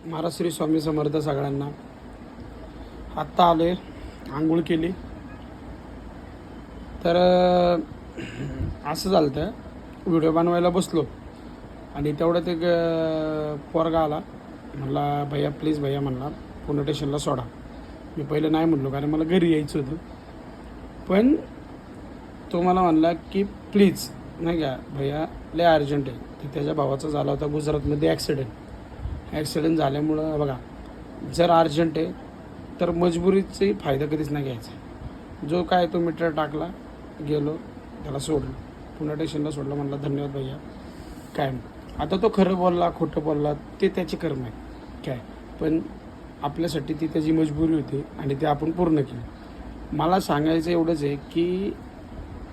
महाराज श्री स्वामी समर्थ सगळ्यांना. आत्ता आले, आंघोळ केली. तर असं झालं तर व्हिडिओ बनवायला बसलो आणि तेवढ्यात एक पोरगा आला. म्हणला भैया प्लीज भैया म्हणला पुणे स्टेशनला सोडा. मी पहिलं नाही म्हटलो कारण मला घरी यायचं होतं. पण तो मला म्हणला की प्लीज नाही का भैया लय अर्जंट आहे. तर त्याच्या भावाचा झाला होता गुजरातमध्ये ॲक्सिडेंट झाल्यामुळं बघा, जर अर्जंट आहे तर मजबुरीचाही फायदा कधीच नाही घ्यायचा. जो काय तो मीटर टाकला, गेलो, त्याला सोडलं, पुणे स्टेशनला सोडलं. म्हणला धन्यवाद भैया. काय आता तो खरं बोलला खोटं बोलला ते त्याची कर्म आहे काय, पण आपल्यासाठी ती त्याची मजबुरी होती आणि ते आपण पूर्ण केली. मला सांगायचं एवढंच आहे की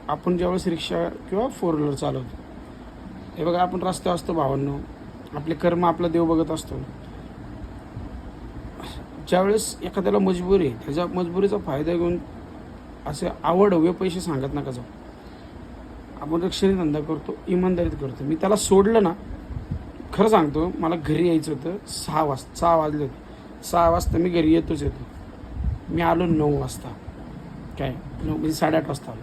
आपण ज्यावेळेस रिक्षा किंवा फोर व्हीलर चालवतो, हे बघा आपण रस्त्यावर असतो भावांनो, आपले कर्म आपला देव बघत असतो. ज्यावेळेस एखाद्याला मजबुरी आहे, त्याच्या मजबुरीचा फायदा घेऊन असे आवड हवे पैसे सांगत नका जाऊ. आपण रिक्षाने धंदा करतो, इमानदारीत करतो. मी त्याला सोडलं ना, खरं सांगतो, मला घरी यायचं होतं 6 वाजले होते. 6 वाजता मी घरी येतो. मी आलो 9 वाजता, काय 9 म्हणजे 8:30 वाजता आलो.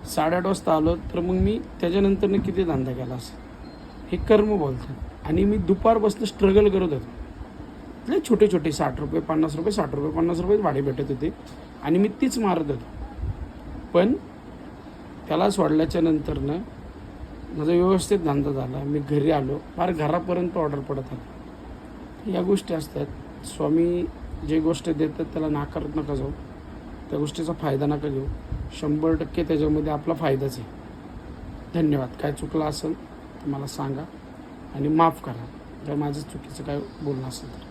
8:30 वाजता आलो तर मग मी त्याच्यानंतर किती धंदा केला असं, हे कर्म बोलतात. आणि मी दुपारपासून स्ट्रगल करत होतो. लय छोटे 60 रुपये 50 रुपये 60 रुपये 50 रुपये भाडे भेटत होते आणि मी तीच मारत होतो. पण त्याला सोडल्याच्या नंतरनं माझा व्यवस्थित धंदा झाला. मी घरी आलो, फार घरापर्यंत ऑर्डर पडत आली. या गोष्टी असतात. स्वामी जे गोष्ट देतात त्याला नाकारत नका जाऊ, त्या गोष्टीचा फायदा नका घेऊ. 100% त्याच्यामध्ये आपला फायदाच आहे. धन्यवाद. काय चुकलं असेल तर मला सांगा आणि माफ करा जर माझं चुकीचं काय बोलणं असेल तर.